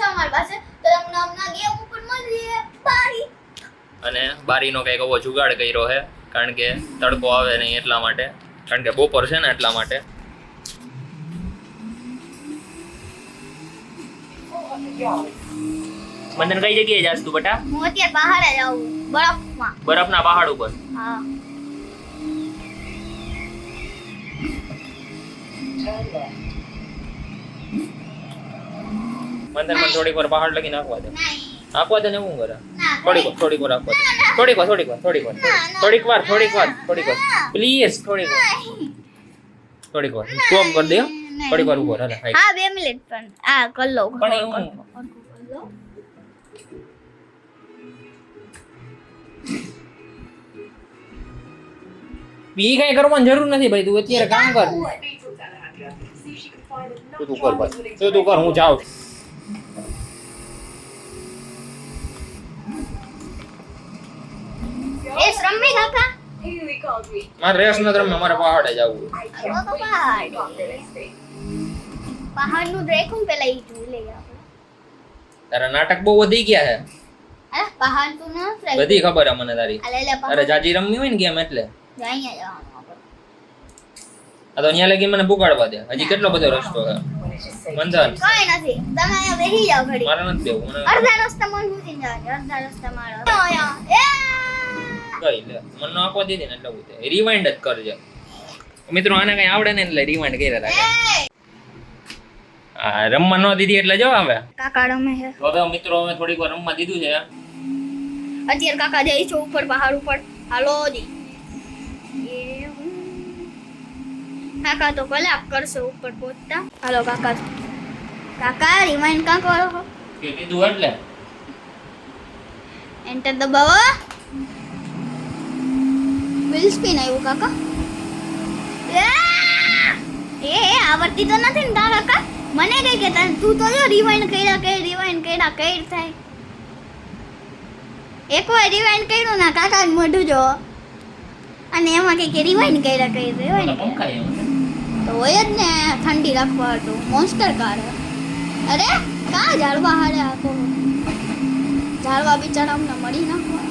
છે અમારી પાસે તો તમને હમણાં ગેમ ઉપર મળીએ બારી અને બારીનો કંઈક એવો જુગાડ કર્યો છે કારણ કે તડકો આવે નહીં એટલા માટે, કારણ કે બપોર છે ને એટલા માટે. બંધન કઈ જગ્યાએ જાસ તું બેટા? હું અત્યારે બહાર જાઉં બરફમાં. બરફના પહાડ ઉપર. હા બંધન મને થોડીક વાર પહાડ લગી નાખવા દે. નહીં આપવા દે ને હું કરે ના થોડીક વાર આપવા દે. થોડીક વાર પ્લીઝ થોડીક વાર કોમ કર દે. થોડીક વાર ઉભો રહે. હા 2 મિનિટ પણ આ કર લો પણ હું બી કઈ કરવાની જરૂર નથી ભાઈ, તું અત્યારે કામ કર. તું કર ભાઈ, તું કર, હું જાઉં. એ શ્રમી કાકા મારે રેસ ન રમે, મારે પહાડે જવું. પહાડ નું દેખું પેલા ઈ જોઈ લઈએ આપણે. તારા નાટક બહુ વધી ગયા છે. હે પહાડ તું ન ટ્રાય બધી ખબર છે મને તારી. લે લે અરે જાજી રમવી હોય ને ગેમ એટલે અહીંયા જવાનું આપણે. આ તો અહીંયા લગી મને પુગાડવા દે. હજી કેટલો બધો રસ્તો છે. મંદન કઈ નથી, તમે અહીંયા બેસી જાઓ ઘડી. મારે નથી દેવું. મને અડધા રસ્તા મન સુધી જવાનું, અડધા રસ્તા મારો અહીંયા કઈ લે મને નો આપવા દીધી ને એટલે હું તે રિવાઇન્ડ જ કરજે મિત્રો. આને કઈ આવડે ને એટલે રિવાઇન્ડ કર્યા રાખે. આ રમવા ન દીધી એટલે જો હવે કાકા રમે છે. તો હવે મિત્રો અમે થોડીક વાર રમવા દીધું છે. અત્યારે કાકા જાય છે ઉપર પહાડ ઉપર. હાલો દી કાકા તો કલાક કરશે ઉપર પહોંચતા. હાલો કાકા કાકા રિમાઇન્ડ કાં કરો છો? કે કીધું એટલે એન્ટર દબાવો. વ્હીલ સ્પિન આવ્યું કાકા. એ આવડતી તો નથી ને તારા કાકા. મને કઈ કે તું તો જો રિવાઇન્ડ કર્યા કઈ થાય. એકવાર રિવાઇન્ડ કર્યું ના કાકા મોઢું જો અને એમાં કઈ કે રિવાઇન્ડ કર્યા તો હોય જ ને. ઠંડી રાખવા હતું મોન્સ્ટર કાર. અરે કા ઝાડવા હારે આખો ઝાડવા બિચારા અમને મળી નાખવા.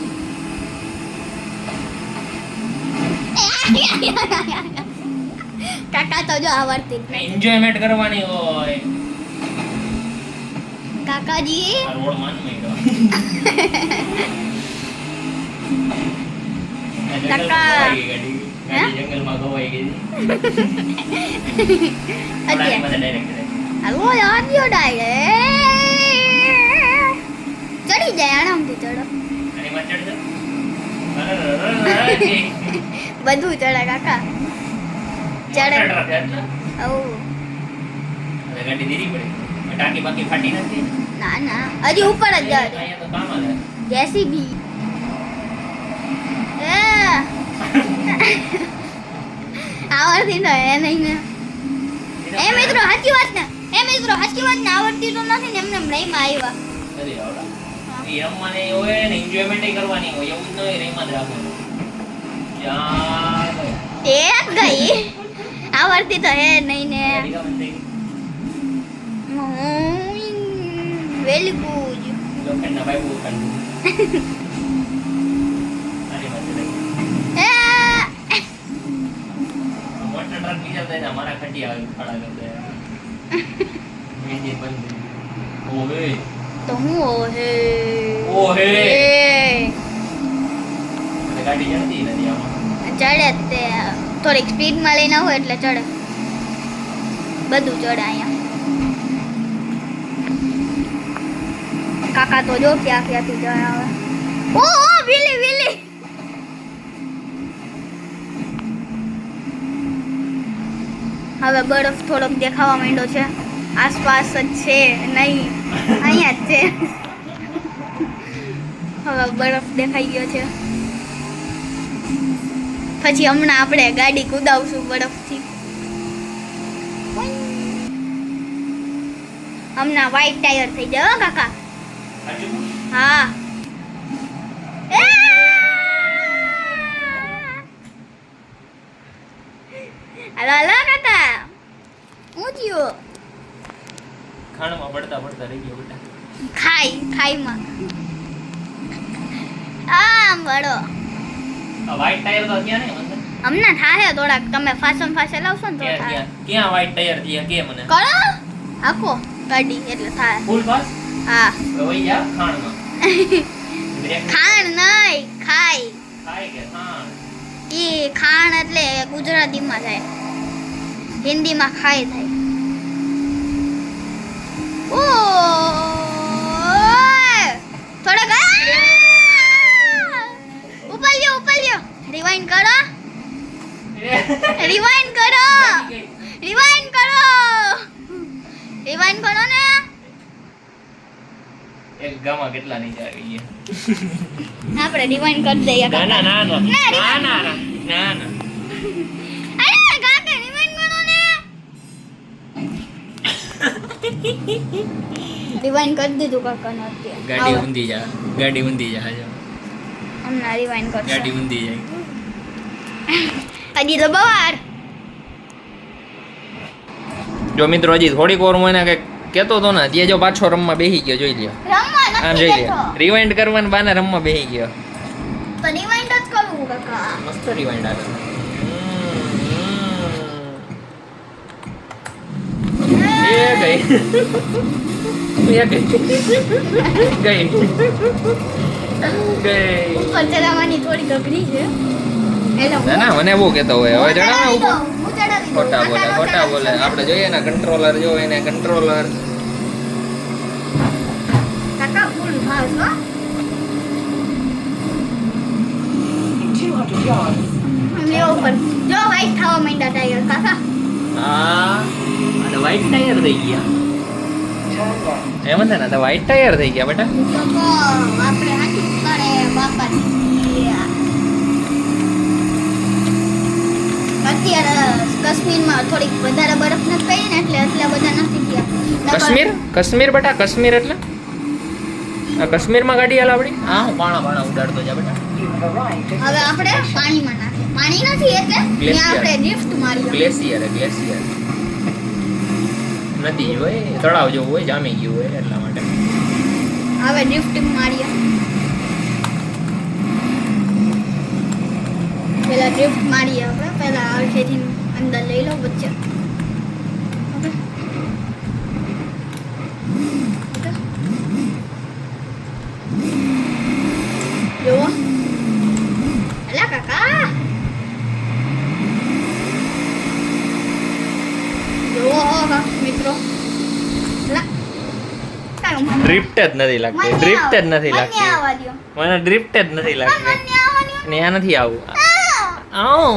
કાકા તો જો આવડતી એન્જોયમેન્ટ કરવાની હોય કાકાજી. આ રોડ માન મેળો કાકા. જંગલમાં ગવાઈ ગઈ. અત્યારે હાલો યાર ડાયરેક્ટ ચડી જાય આરામથી ચડો. બધું ચડે કાકા ચડે. ઓ ગાડી ધીરી પડે. ટાંકી બાકી ફાટી નથી. ના ના હજી ઉપર જ જાય. અહીંયા તો કામ આવે. જેસીબી આવડતી તો હે નહીં ને. એ મિત્રો સાચી વાત ને આવડતી તો નથી ને એમને રહીમાં આવ્યા. નથી આવડા. એ રમવાની હોય ને એન્જોયમેન્ટ કરવાની હોય એવું જ ન હોય. રહીમાં જ રાખવાનું. એક ગઈ આવડતી તો હે નહીં ને. વેલી ગુજ લોખંડના પાઇપ ઉખાડી. મોટર ટ્રક બીજા થાય અમારા ખટિયા ખડા કરી દે. એન્જિન બંધ. ઓહે તો હું ઓહે ગાડી ચડતી નથી આમાં. ચડે તે થોડીક સ્પીડમાં લઈને હોય એટલે ચડે. બધું ચડે અહીંયા. કાકા તો જો ક્યાંથી જાય હવે. ઓ વીલી હવે બરફ થોડોક દેખાવા માંડ્યો છે. આસપાસ જ છે નહીં, અહીંયા જ છે. હવે બરફ દેખાઈ ગયો છે. પછી હમણાં આપણે ગાડી કુદાવશું બરફથી. હમણાં વ્હાઈટ ટાયર થઈ જાય હો કાકા. હા હાલો કાકા હું થયું? ખાણમાં પડતા રહી ગયો બેટા. ખાઈમાં આમ વળો વ્હાઈટ ટાયર તો ક્યાં ને મને હમણાં થાય થોડાક તમે ફાસમ ફાસે લાવશો ને તો થાય ક્યાં વ્હાઈટ ટાયર થયા કે મને કરો આખો ગાડી એટલે થાય ફૂલ પાસ હા વઈ જા ખાણમાં ખાણ નહીં ખાય કે ખાણ ઈ ખાણ એટલે ગુજરાતીમાં થાય હિન્દીમાં ખાય થાય ઓ થોડાક ઉપર લ્યો રિવાઇન્ડ કરો રિવાઇન્ડ કરો ને એક ગામમાં કેટલા નીચે આવી ગયા આપણે રિવાઇન્ડ કરી દઈએ ના ના ના ના ના, ના ના ના ના અરે કાકા રિવાઇન્ડ કરો ને રિવાઇન્ડ કરી દીધું કાકા નો ગાડી ઊંધી જા જો હમણાં રિવાઇન્ડ કરશે ગાડી ઊંધી જાય હજી તો બહાર જો મિત્રો હજી થોડીક વાર હું એને કંઈક કહેતો હતો ને ત્યાં જો પાછો રમવા બેસી ગયો જોઈ લ્યો રમવા આમ નથી જોઈ બેઠો લ્યો રિવાઇન્ડ કરવાને બાને રમવા બેસી ગયો તો રિવાઇન્ડ જ કરવું કાકા મસ્ત રિવાઇન્ડ આવે એ ગઈ ઉપર ચડાવવાની થોડી ગભરી છે હેલો ના ના મને બહુ કહેતો હોય હવે જણાવે ઉપર હું ચડાવી દઉં. ખોટા બોલે આપણે જોઈએ ને કંટ્રોલર જો એને કંટ્રોલર કાકા ફૂલ ભાવ છો અમને ઉપર જો વ્હાઈટ થવા માંડ્યા ટાયર કાકા હા અને વ્હાઈટ ટાયર થઈ ગયા એમ ને તો વ્હાઈટ ટાયર થઈ ગયા બેટા તો આપણે હાથી કરે બાપાની અત્યારે કાશ્મીરમાં થોડીક વધારે બરફ નથી પડી ને એટલે એટલા બધા નથી ગયા કાશ્મીર બેટા કાશ્મીર એટલે આ કાશ્મીરમાં ગાડી હાલ આપડી હા હું પાણા ઉડાડતો જા બેટા હવે આપણે પાણીમાં નાખીએ પાણી નથી એટલે ત્યાં આપણે ડ્રિફ્ટ મારીએ ગ્લેશિયર નદી હોય તળાવ જેવું હોય જામી ગયું હોય એટલા માટે હવે ડ્રિફ્ટ મારીએ પેલા ડ્રિફ્ટ મારીએ આપણે પેલા અડધેથી અંદર લઈ લો વચ્ચે Okay. Okay. જુઓ અલા કાકા જુઓ મિત્રો અલા કાકા ડ્રિફ્ટ જ નથી લાગતી ડ્રિફ્ટ જ નથી લાગતી મને ડ્રિફ્ટ જ નથી લાગતી ને આ નથી આવું આવ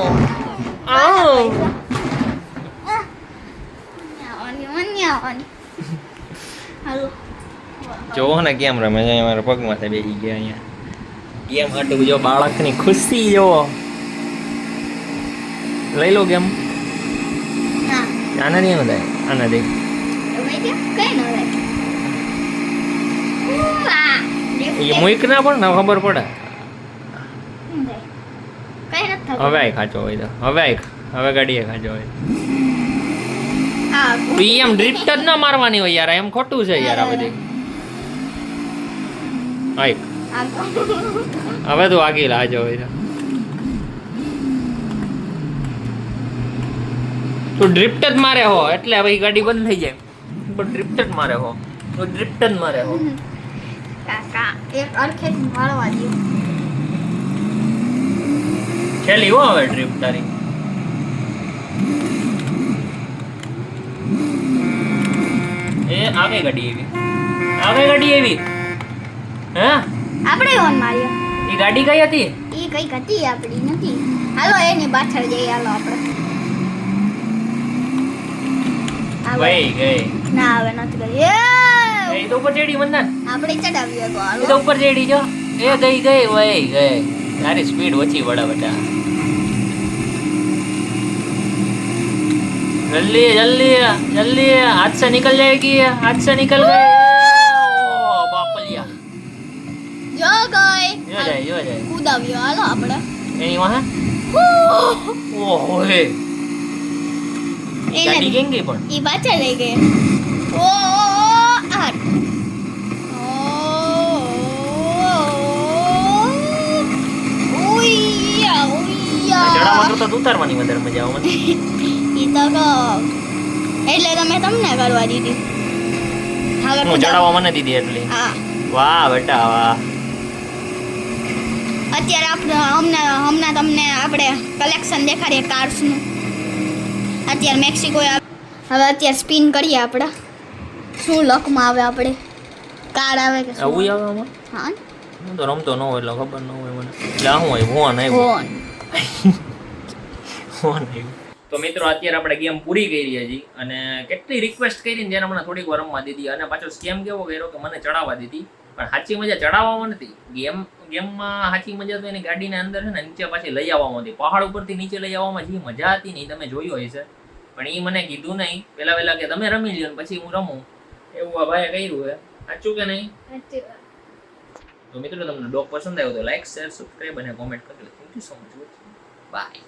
જોવો ને કેમ રમે છે મારા પગમાંથી બેસી ગયા અહીંયા ગેમ હાટું જો બાળકની ખુશી જોવો લઈ લો ગેમ આનાથી એમ થાય આનાથી એ મુઈક ના પણ ને ખબર પડે હવે આય ખાચો હોય તો હવે ગાડીએ ખાચો હોય તો ઈ એમ ડ્રિફ્ટ જ ના મારવાની હોય યાર એમ ખોટું છે યાર આ બધી આય હવે તો આગી લાજો હોય તો ડ્રિફ્ટ જ મારે હો એટલે હવે ઈ ગાડી બંધ થઈ જાય પણ ડ્રિફ્ટ જ મારે હો તો ડ્રિફ્ટ જ મારે હો કાકા એક અરખેથી મારવા દો છેલ્લી હો હવે ડ્રિફ્ટ તારી એ આગે ગાડી એવી હે આપણે ઓન માર્યો ઈ ગાડી કઈ હતી ઈ કઈક હતી આપણી નથી હાલો એની પાછળ જઈએ હાલો આપણે વઈ ગઈ ના હવે નથી ગઈ એ તો ઉપર ચડી મંદન આપણે ચડાવીએ તો એ હાલો તો ઉપર ચડી જો એ ગઈ વઈ ગઈ તારી સ્પીડ ઓછી પડે બેટા जल्दी हाथ से निकल जाएगी हाथ से निकल गए ओ बापलिया જો ગઈ જો જાય કૂદાવ્યો હાલો આપણે એની વાહ ઓહો હે ગાડી કેમ ગઈ પણ ઈ પાછળ લઈ ગઈ ઓ આ કરતા તો ઉતારવાની વધારે મજા આવે મને. ઈ તો એટલે તમે તમને કરવા દીધી. હવે હું ચડાવવા મને દીધી એટલી. હા વાહ બેટા વાહ. અત્યારે આપણે હમણાં તમને આપણે કલેક્શન દેખાડીએ કાર્સનું. અત્યારે મેક્સિકો હવે અત્યારે સ્પિન કરીએ આપણે શું લકમાં આવે આપણે કાર આવે કે શું આવું આવે આમાં? હા હું તો રમતો ન હોય એટલે ખબર ન હોય મને. એટલે આ હું આવ્યું ફોન ફોન આવ્યું. તો મિત્રો અત્યારે આપણે ગેમ પૂરી કરી હજી અને કેટલી રિક્વેસ્ટ કરી ને જેને મને થોડીક વાર રમવા દીધી અને પાછો સ્કેમ કેવો કર્યો કે મને ચડાવવા દીધી પણ સાચી મજા ચડાવવામાં નથી. ગેમમાં સાચી મજા તો એની ગાડીની અંદર છે ને નીચે પાછી લઈ આવવામાં હતી. પહાડ ઉપરથી નીચે લઈ આવવામાં જે મજા હતી ને એ તમે જોયું હશે પણ એ મને કીધું નહીં પહેલા કે તમે રમી લ્યો ને પછી હું રમું એવું આ ભાઈએ કર્યું હે. સાચું કે નહીં? તો મિત્રો તમને ડોગ પસંદ આવ્યો તો લાઈક શેર સબસ્ક્રાઈબ અને કોમેન્ટ કરી લો. Thank you so much. By.